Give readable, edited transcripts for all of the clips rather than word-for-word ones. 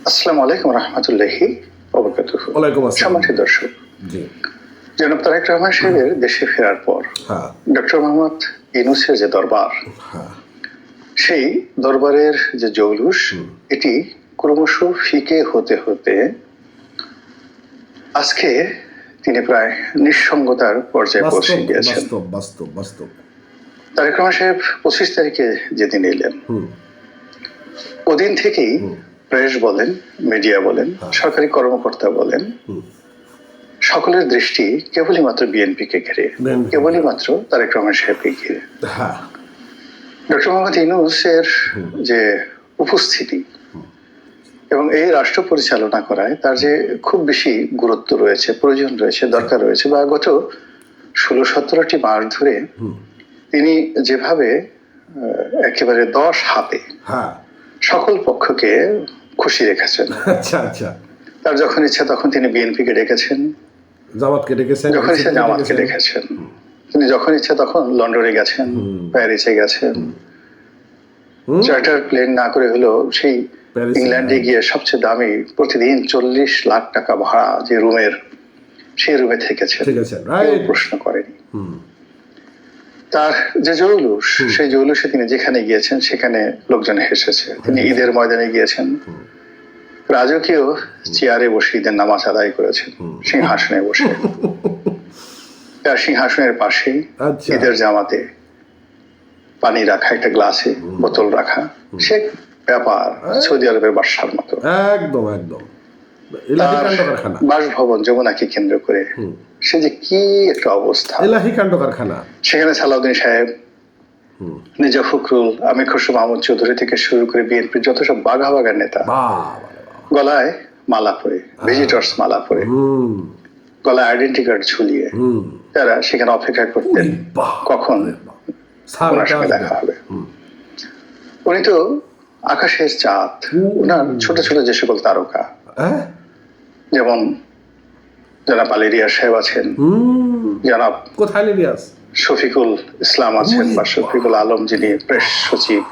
আসসালামু আলাইকুম রহমতুল্লাহি ওয়াবারাকাতুহু। ওয়ালাইকুম আসসালাম। সম্মানিত দর্শক, জি। জনাব তারেক রহমান সাহেবের দেশে ফেরার পর হ্যাঁ ডক্টর মোহাম্মদ ইউনূসের যে দরবার, হ্যাঁ সেই দরবারের যে জৌলুস, এটি ক্রমশ ফিকে হতে হতে আজকে তিনি প্রায় নিঃসঙ্গতার পর্যায়ে পৌঁছে বাস্তব গিয়েছেন। বাস্তব বাস্তব বাস্তব তারেক রহমান সাহেব 25 তারিখে যেদিন এলেন, ওদিন থেকেই প্রেস বলেন, মিডিয়া বলেন, সরকারি কর্মকর্তা বলেন, সকলের দৃষ্টি কেবলই মাত্র বিএনপিকে ঘিরে, কেবলই মাত্র তারেক রহমান সাহেবকে ঘিরে। হ্যাঁ ডক্টর মোহাম্মদ ইউনূসের যে উপস্থিতি এবং এই রাষ্ট্র পরিচালনা করায় তার যে খুব বেশি গুরুত্ব রয়েছে, প্রয়োজন রয়েছে, দরকার রয়েছে, বা গত 16-17টি মাস ধরে তিনি যেভাবে একেবারে 10 হাতে হ্যাঁ সকল পক্ষকে খুশি রেখেছেন। আচ্ছা আচ্ছা। তার যখন ইচ্ছা তখন তিনি বিএনপিকে ডেকেছেন, জামাতকে ডেকেছেন, যখন ইচ্ছা জামাতকে ডেকেছেন, তিনি যখন ইচ্ছা তখন লন্ডনে গেছেন, প্যারিসে গেছেন, চার্টার প্লেন না করে হলেও সেই ইংল্যান্ডে গিয়ে সবচেয়ে দামি প্রতিদিন 40 লাখ টাকা ভাড়া যে রুমের, সেই রুমে থেকেছেন, কেউ প্রশ্ন করেনি। তার যে জৌলুস, সেই জৌলুসে তিনি যেখানে গিয়েছেন সেখানে লোকজন হেসেছে। তিনি ঈদের ময়দানে গিয়েছেন, রাজকীয় চেয়ারে বসে ঈদের নামাজ আদায় করেছেন, সিংহাসনে বসে। তার সিংহাসনের পাশে ঈদের জামাতে পানি রাখা, একটা গ্লাসে বোতল রাখা, সে ব্যাপার সৌদি আরবের বাদশার মতো। একদম একদম বাসভবন যমুনাকে কেন্দ্র করে সে যে কি একটা অবস্থা, এলাহি কাণ্ড কারখানা। সেখানে সালাউদ্দিন সাহেব, মির্জা ফখরুল, আমির খসরু মাহমুদ চৌধুরী থেকে শুরু করে বিএনপির যত সব বাঘা বাঘা নেতা, গলায় মালা পরে, ভিজিটর্স মালা পরে, গলায় আইডেন্টি কার্ড ঝুলিয়ে তারা সেখানে অপেক্ষা করতেন কখন ওনার সঙ্গে দেখা হবে। উনি তো আকাশের চাঁদ, ওনার ছোট ছোট যে সকল তারকা, যেমন জনাব আলী রিয়াজ সাহেব আছেন, জনাব কোথায় ইলিয়াস শফিকুল ইসলাম আছেন, বা শফিকুল আলম যিনি প্রেস সচিব,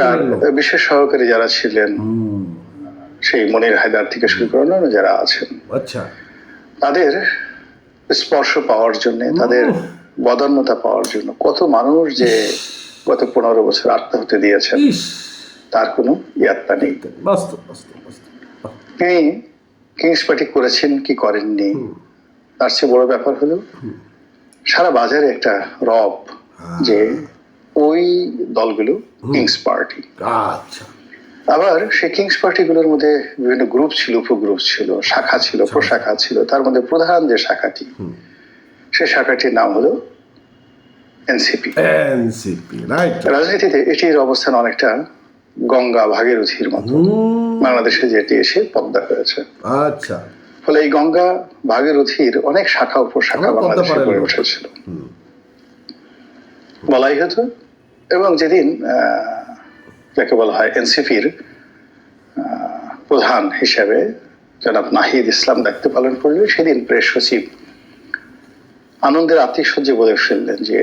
তার বিশেষ সহকারী যারা ছিলেন, সেই মনির হায়দার থেকে শুরু করে অন্যান্য যারা আছেন, আচ্ছা, তাদের স্পর্শ পাওয়ার জন্য, তাদের বদান্যতা পাওয়ার জন্য কত মানুষ যে গত 15 বছর আত্মহত্যা দিয়েছেন তার কোনো ইয়াত্তা নেই। তিনি কিংস পার্টি করেছেন কি করেননি, তার চেয়ে বড় ব্যাপার হলো সারা বাজারে একটা রব যে ওই দলগুলো কিংস পার্টি। আবার সেই কিংস পার্টিগুলোর মধ্যে বিভিন্ন গ্রুপ ছিল, উপগ্রুপ ছিল, শাখা ছিল, প্রশাখা ছিল। তার মধ্যে প্রধান যে শাখাটি, সে শাখাটির নাম হলো এনসিপি। রাজনীতিতে এটির অবস্থান অনেকটা গঙ্গা ভাগীরথীর মতো, বাংলাদেশে যেটি এসে পদ্মা হয়েছে। আচ্ছা, ফলে এই গঙ্গা ভাগীরথীর অনেক শাখা উপশাখা বাংলাদেশে গড়ে উঠেছিল বলাই হতো। এবং যেদিন যাকে বলা হয় এনসিপির প্রধান হিসেবে জনাব নাহিদ ইসলাম দায়িত্ব পালন করলেন, সেদিন প্রেস সচিব আনন্দের আতিশয্যে বলে ফেললেন যে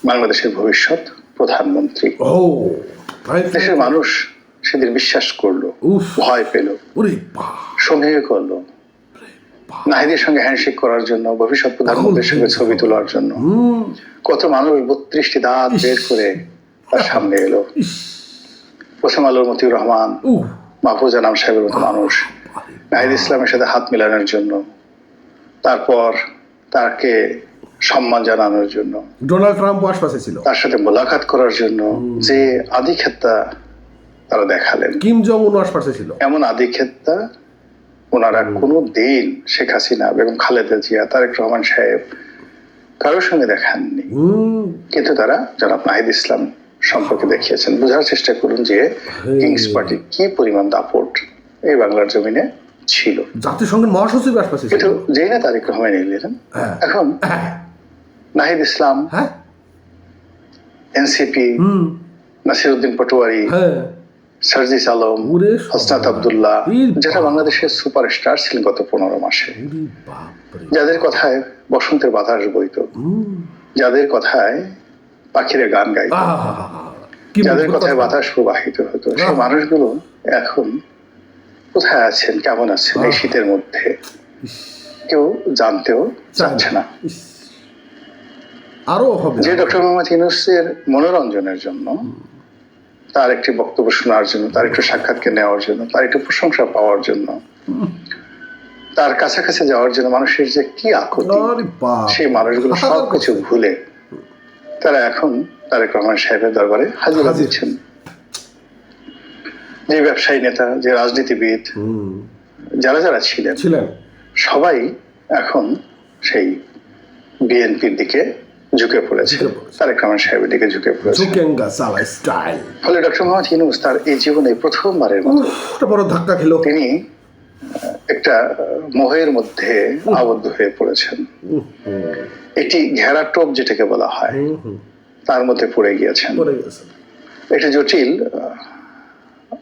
বাংলাদেশের ভবিষ্যৎ প্রধানমন্ত্রী। দেশের মানুষ সেদিন বিশ্বাস করলো, ভয় পেল, সমীহ করলো, নাহিদের সঙ্গে হ্যান্ডশেক করার জন্য, ভবিষ্যৎ প্রধানমন্ত্রীর সঙ্গে ছবি তোলার জন্য কত মানুষ 32টি দাঁত বের করে তার সামনে এলো। প্রথম আলোর মতিউর রহমান, মাহফুজ আনাম সাহেবের মতো মানুষ নাহিদ ইসলামের সাথে হাত মেলানোর জন্য, তারপর তাকে সম্মান জানানোর জন্য, ডোনাল্ড ট্রাম্প আশপাশে ছিল, তার সাথে মোলাকাত করার জন্য যে আদিক্ষেতা তারা দেখালেন, কিম জং উন আশপাশে ছিল, এমন আদিক্ষেতা ওনারা কোনো দিন শেখ হাসিনা, বেগম খালেদা জিয়া, তারেক রহমান সাহেব কারোর সঙ্গে দেখাননি। কিন্তু তারা জনাব নাহিদ ইসলাম সম্পর্কে দেখিয়েছেন। বোঝার চেষ্টা করুন যে কিংস পার্টি কি পরিমাণ দাপট এই বাংলার জমিনে ছিল। জাতিসংঘের মহাসচিব আশপাশে ছিল, কিন্তু যেই না তারেক রহমান এলেন, এখন নাহিদ ইসলাম, এনসিপি, নাসিরউদ্দিন পাটোয়ারি, সার্জিস আলম, হাসনাত আব্দুল্লাহ, যারা বাংলাদেশের সুপারস্টার ছিলেন গত 15 মাসে, যাদের কথায় বসন্তের বাতাস বইত, যাদের কথায় পাখিরা গান গাইত, যাদের কথায় বাতাস প্রবাহিত হতো, সেই মানুষগুলো এখন কোথায় আছেন, কেমন আছেন এই শীতের মধ্যে কেউ জানতেও চাচ্ছে না। ইস, আরো হবে যে ডক্টর মোহাম্মদ ইউনূসের মনোরঞ্জনের জন্য, তার একটি বক্তব্য শোনার জন্য, তার একটু সাক্ষাৎকে নেওয়ার জন্য, তার একটু প্রশংসা পাওয়ার জন্য, তার কাছাকাছি যাওয়ার জন্য মানুষের যে কি আকুতি, আরে বাপ, সেই মানুষগুলো সবকিছু ভুলে তারা এখন তারেক রহমান সাহেবের দরবারে হাজিরা হাজির। দিচ্ছেন। যে ব্যবসায়ী নেতা, যে রাজনীতিবিদ, যারা যারা ছিলেন সবাই এখন সেই বিএনপির দিকে ঝুঁকে পড়েছে, তারেক রহমান সাহেবের দিকে ঝুঁকে পড়েছে। ফলে ডক্টর মোহাম্মদ ইউনূস তার এই জীবনে প্রথমবারের মতো বড় ধাক্কা খেলো। তিনি একটা মোহের মধ্যে আবদ্ধ হয়ে পড়েছেন। একটি ঘেরা টোপ যেটাকে বলা হয়, তার মধ্যে পড়ে গিয়েছেন। একটি জটিল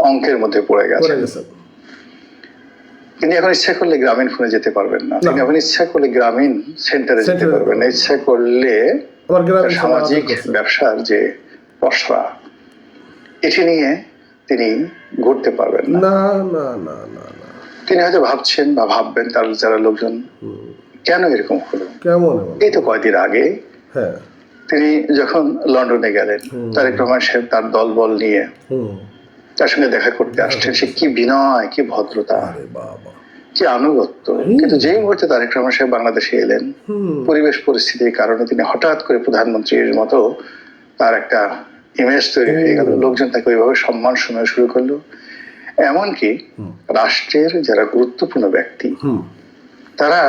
অঙ্কের মধ্যে পড়ে গেছেন। তিনি এখন ইচ্ছা করলে গ্রামীণ ফোনে যেতে পারবেন না, তিনি এখন ইচ্ছা করলে গ্রামীণ সেন্টারে যেতে পারবেন না, ইচ্ছা করলে সামাজিক ব্যবসার যে পসরা এটি নিয়ে তিনি ঘুরতে পারবেন না। তিনি হয়তো ভাবছেন বা ভাববেন তার যারা লোকজন, কেন এরকম হলো। এই তো কয়েকদিন আগে তিনি যখন লন্ডনে গেলেন, তারেক রহমান সাহেব তার দলবল নিয়ে তার সঙ্গে দেখা করতে আসছেন, সে কি বিনয়, কি ভদ্রতা, কি আনুগত্য। কিন্তু যেই মুহূর্তে তারেক রহমান সাহেব বাংলাদেশে এলেন, পরিবেশ পরিস্থিতির কারণে তিনি হঠাৎ করে প্রধানমন্ত্রীর মতো তার একটা ইমেজ তৈরি হয়ে গেল, লোকজন তাকে ওইভাবে সম্মান শোনা শুরু করলো। এমনকি রাষ্ট্রের যারা গুরুত্বপূর্ণ ব্যক্তি তারা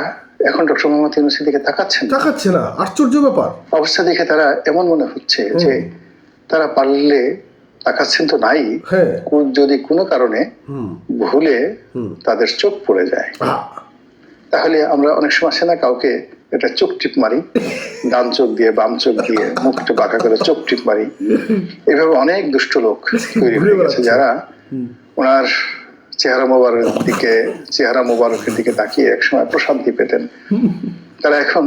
এখন ডক্টর মোহাম্মদ ইউনূসের দিকে তাকাচ্ছে না। আশ্চর্য ব্যাপার। অবস্থা দেখে তারা এমন মনে হচ্ছে যে তারা পারলে তাকাচ্ছেন তো নাই, যদি কোনো কারণে ভুলে তাদের চোখ পড়ে যায়, তাহলে আমরা অনেক সময় আসে না, কাউকে একটা চোখ টিপ মারি, ডান চোখ দিয়ে বাম চোখ দিয়ে মুখটা বাঁকা করে চোখ টিপ মারি। এভাবে অনেক দুষ্ট লোক তৈরি হয়ে গেছে যারা ওনার চেহারা মোবারকের দিকে তাকিয়ে একসময় প্রশান্তি পেতেন, তারা এখন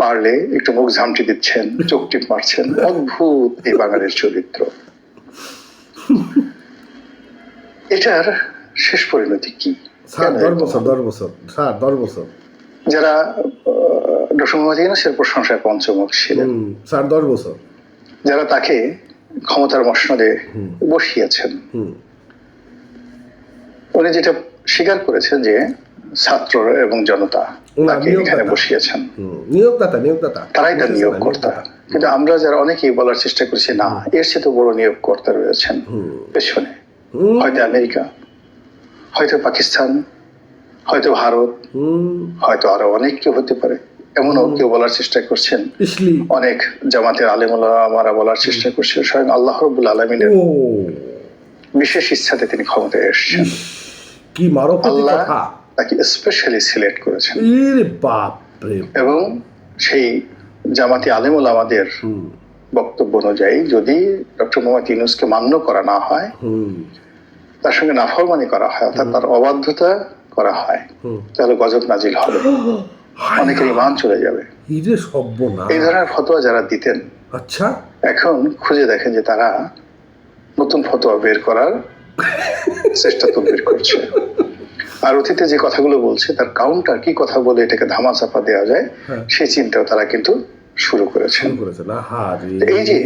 পারলে একটু মুখ ঝামটি দিচ্ছেন, চোখ টিপ মারছেন। অদ্ভুত এই বাঙালির চরিত্র। এটার শেষ পরিণতি কি? 10 বছর যারা ডক্টর মোহাম্মদ ইউনূসের প্রশংসায় পঞ্চমুখ ছিলেন, 10 বছর যারা তাকে ক্ষমতার মসনদে বসিয়েছেন, উনি যেটা স্বীকার করেছেন যে ছাত্র এবং জনতা তাকে এখানে বসিয়েছেন, তারাই তার নিয়োগকর্তা। কিন্তু আমরা যারা অনেকেই বলার চেষ্টা করছি, না, এর চেয়ে তো বড় নিয়োগকর্তা রয়েছেন পেছনে, হয়তো আমেরিকা, হয়তো পাকিস্তান, হয়তো ভারত, হয়তো আরো অনেক কেউ হতে পারে। এমনও কেউ বলার চেষ্টা করছেন, অনেক জামাতের আলেম ওলামারা বলার চেষ্টা করছেন স্বয়ং আল্লাহ রাব্বুল আলামিনের বিশেষ ইচ্ছাতে তিনি ক্ষমতায় এসেছেন। আল্লাহ তাকে স্পেশালি সিলেক্ট করেছেন। এবং সেই জামাতি আলেম ওলামাদের বক্তব্য অনুযায়ী যদি ডক্টর মোহাম্মদ ইউনূসকে মান্য করা না হয়, তার সঙ্গে নাফরমানি করা হয়, অর্থাৎ তার অবাধ্যতা করা হয়, তাহলে গজব নাজিল হবে, অনেকের ঈমান চলে যাবে। এই ধরনের ফতোয়া যারা দিতেন, এখন খুঁজে দেখেন যে তারা নতুন ফতোয়া বের করার চেষ্টা তদবির করছে। আর অতীতে যে কথাগুলো বলছে তার কাউন্টার কি কথা বলে এটাকে ধামাচাপা দেওয়া যায়, সেই চিন্তাও তারা কিন্তু শুরু করেছেন। এই যে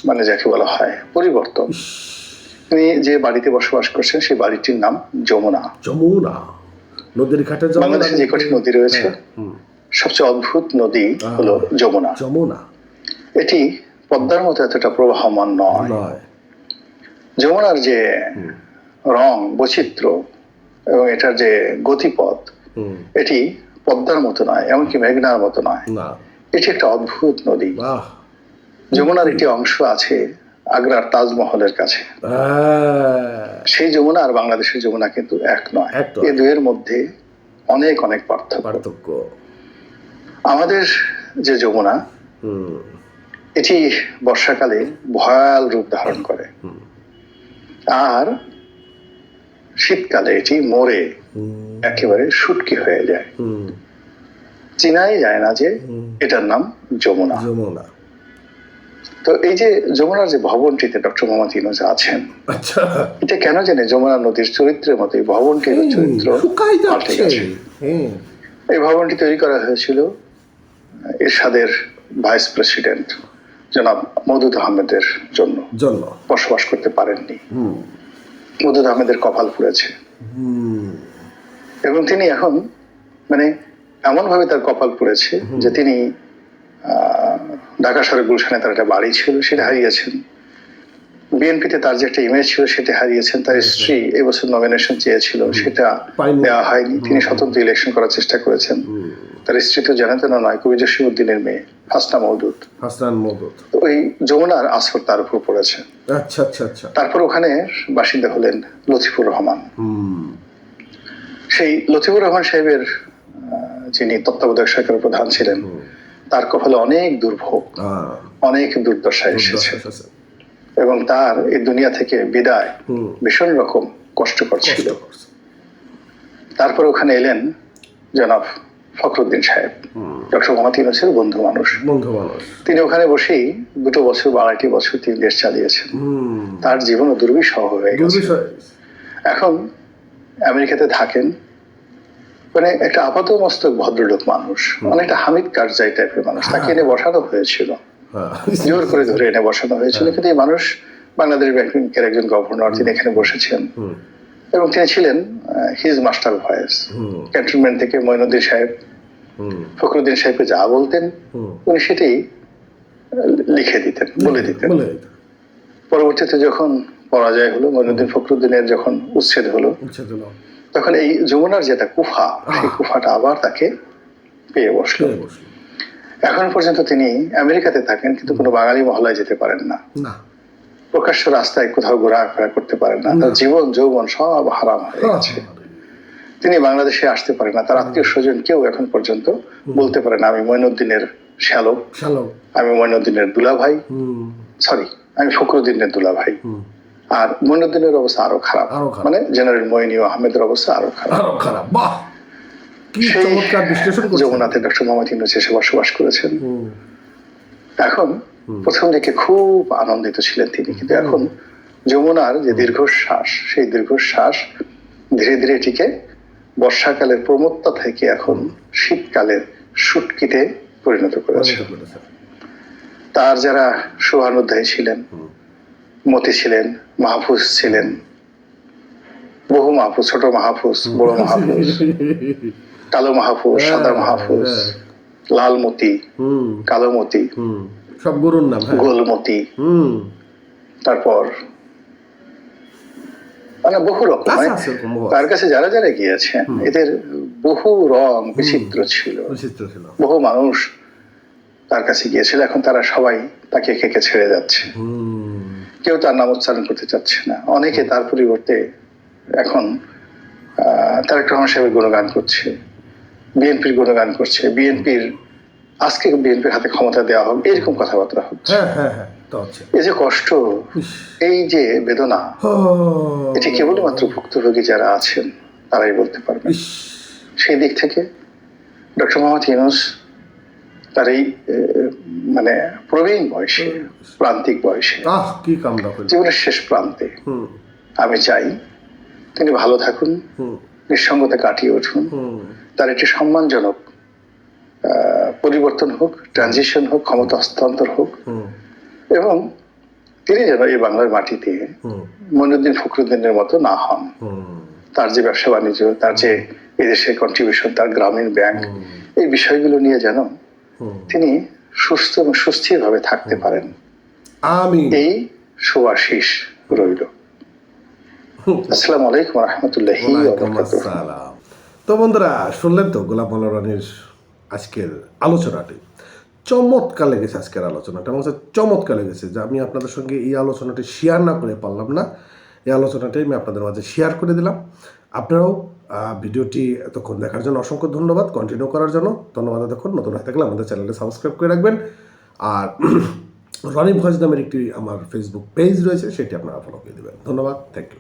মানে যাকে বলা হয় পরিবর্তন। তিনি যে বাড়িতে বসবাস করছেন সেই বাড়িটির নাম যমুনা। নদীর ঘাটে বাংলাদেশে যে কটি নদী রয়েছে সবচেয়ে অদ্ভুত নদী হলো যমুনা। এটি পদ্মার মতো এতটা প্রবাহমান নয়। যমুনার যে রং বৈচিত্র্য এবং এটার যে গতিপথ, এটি পদ্মার মতো নয়, এমনকি মেঘনার মতো নয়। এটি একটা অদ্ভুত নদী। যমুনার একটি অংশ আছে আগ্রার তাজমহলের কাছে। সেই যমুনা আর বাংলাদেশের যমুনা কিন্তু এক নয়, এই দুয়ের মধ্যে অনেক অনেক পার্থক্য। আমাদের যে যমুনা, এটি বর্ষাকালে ভয়াল রূপ ধারণ করে, আর শীতকালে এটি মরে একেবারে শুটকি হয়ে যায়, চিনাই যায় না যে এটার নাম যমুনা। তো এই যে যমুনার যে ভবনটিতে ডক্টর মোহাম্মদ ইউনূস আছেন, আচ্ছা, এটা কেন জানে যমুনা নদীর চরিত্রের মতো এই ভবনটির চরিত্র শুকাই পাল্টে যাচ্ছে। গেছে। এই ভবনটি তৈরি করা হয়েছিল এরশাদের ভাইস প্রেসিডেন্ট জনাব মওদুদ আহমেদের জন্য। বসবাস করতে পারেননি, মওদুদ আহমেদের কপাল পুড়েছে এবং তিনি এখন মানে এমন ভাবে তার কপাল পুড়েছে যে তিনি ঢাকা শহরের গুলশানে তার একটা বাড়ি ছিল, সেটা হারিয়েছেন। বিএনপিতে তার যে একটা ইমেজ ছিল সেটা হারিয়েছেন। তার স্ত্রী এবছর নমিনেশন চেয়েছিল, সেটা দেওয়া হয়নি। তিনি স্বতন্ত্র ইলেকশন করার চেষ্টা করেছেন। তার স্ত্রী তো জানা তেনা নয়, কবি জসিমউদ্দিনের মেয়ে হাসনা মওদুদ। ওই যমুনার আসর তার উপর পড়েছে। আচ্ছা আচ্ছা আচ্ছা। তারপর ওখানে বাসিন্দা হলেন লতিফুর রহমান। সেই লতিফুর রহমান সাহেবের যিনি তত্ত্বাবধায়ক সরকারের প্রধান ছিলেন, তার কপালে অনেক দুর্ভোগ, অনেক দুর্দশা এসেছে এবং তার এই দুনিয়া থেকে বিদায় ভীষণ রকম কষ্টকর ছিল। তারপর ওখানে এলেন জনাব ফখরুদ্দিন সাহেব, ডক্টর মোহাম্মদ ইউনূসের বন্ধু মানুষ। তিনি ওখানে বসেই 2 বছর বা 2.5 বছর তিনি দেশ চালিয়েছেন। তার জীবনও দুর্বিষহ হয়ে গেছে। এখন আমেরিকাতে থাকেন, মানে একটা আপাত মস্তক ভদ্রলোক মানুষ, অনেকটা হামিদ কারজাই টাইপের মানুষ। তাকে এনে বসানো হয়েছিল, জোর করে ধরে এনে বসানো হয়েছিল, কিন্তু এই মানুষ বাংলাদেশ ব্যাংকের একজন গভর্নর, তিনি এখানে বসেছেন এবং তিনি ছিলেন হিজ মাস্টার ভয়েস। ক্যান্টনমেন্ট থেকে মঈনুদ্দিন সাহেব ফখরুদ্দিন সাহেবকে যা বলতেন উনি সেটাই লিখে দিতেন, বলে দিতেন। পরবর্তীতে যখন পরাজয় হলো, মঈনুদ্দিন ফখরুদ্দিনের যখন উচ্ছেদ হলো, তখন এই যমুনার যেটা কুফা, সেই কুফাটা আবার তাকে পেয়ে বসলো। এখন পর্যন্ত তিনি আমেরিকাতে থাকেন, কিন্তু কোনো বাঙালি মহল্লায় যেতে পারেন না, প্রকাশ্য রাস্তায় কোথাও ঘোরাফেরা করতে পারেন না। তার জীবন যৌবন সব হারাম হয়ে গেছে। তিনি বাংলাদেশে আসতে পারেন না। তার আত্মীয় স্বজন কেউ এখন পর্যন্ত বলতে পারে না আমি মঈনুদ্দিনের শ্যালক, আমি মঈনুদ্দিনের দুলাভাই, সরি আমি ফখরুদ্দিনের দুলাভাই। আর মঈনুদ্দিনের অবস্থা আরো খারাপ, মানে জেনারেল মঈন আহমেদের অবস্থা আরো খারাপ। সেই যমুনাতে ডক্টর মোহাম্মদ ইউনূস এসে বসবাস করেছেন। এখন প্রথম দিকে খুব আনন্দিত ছিলেন তিনি, কিন্তু এখন যমুনার যে দীর্ঘশ্বাস, সেই দীর্ঘশ্বাস ধীরে ধীরে এটিকে বর্ষাকালের প্রমত্তা থেকে এখন শীতকালের শুটকিতে পরিণত করেছে। তার যারা শুভানুধ্যায়ী ছিলেন, মতি ছিলেন, মাহফুজ ছিলেন, বহু মাহফুজ, ছোট মাহফুজ, বড় মাহফুজ, কালো মাহফুজ, সাদা মাহফুজ, লাল মতি, কালো মতি, সব গুরুর নাম, গোলমতি, তারপর মানে বহু রকম। তার কাছে যারা যারা গিয়েছেন এদের বহু রং বিচিত্র ছিল, বহু মানুষ তার কাছে গিয়েছিল। এখন তারা সবাই তাকে একে ছেড়ে যাচ্ছে, কেউ তার নাম উচ্চারণ করতে চাচ্ছে না। অনেকে তার পরিবর্তে এখন তারেক রহমান সাহেবের গুণগান করছে, বিএনপির গুণগান করছে, বিএনপির আজকে বিএনপির হাতে ক্ষমতা দেওয়া হোক, এরকম কথাবার্তা হচ্ছে। এই যে কষ্ট, এই যে বেদনা, এটি কেবলমাত্র ভুক্তভোগী যারা আছেন তারাই বলতে পারবেন। সেই দিক থেকে ডক্টর মোহাম্মদ ইউনূস তার এই মানে প্রবীণ বয়সে, প্রান্তিক বয়সে, জীবনের শেষ প্রান্তে, আমি চাই তিনি ভালো থাকুন, নিঃসঙ্গতা কাটিয়ে উঠুন, তার একটি সম্মানজনক পরিবর্তন হোক, ট্রানজিশন হোক, ক্ষমতা হস্তান্তর হোক, এবং তিনি যেন এই বাংলার মাটিতে মঈনুদ্দিন ফখরুদ্দিনের মতো না হন। তার যে ব্যবসা বাণিজ্য, তার যে এদেশের কন্ট্রিবিউশন, তার গ্রামীণ ব্যাংক, এই বিষয়গুলো নিয়ে যেন তিনি সুস্থ এবং সুস্থির ভাবে থাকতে পারেন, এই শুভাশিস রইল। আসসালামু আলাইকুম ওয়া রাহমাতুল্লাহি ওয়া বারাকাতুহু। তো বন্ধুরা, শুনলেন তো গোলাম মোল্লা রনির আজকের আলোচনাটি। চমৎকার লেগেছে আজকের আলোচনাটা, আমার কাছে চমৎকার লেগেছে যে আমি আপনাদের সঙ্গে এই আলোচনাটি শেয়ার না করে পারলাম না। এই আলোচনাটাই আমি আপনাদের মাঝে শেয়ার করে দিলাম। আপনারাও ভিডিওটি এতক্ষণ দেখার জন্য অসংখ্য ধন্যবাদ, কন্টিনিউ করার জন্য ধন্যবাদ। এতক্ষণ নতুন হয়ে থাকলে আমাদের চ্যানেলটি সাবস্ক্রাইব করে রাখবেন। আর রনি ভয়েস নামের একটি আমার ফেসবুক পেজ রয়েছে, সেটি আপনারা ফলো করে দেবেন। ধন্যবাদ, থ্যাংক ইউ।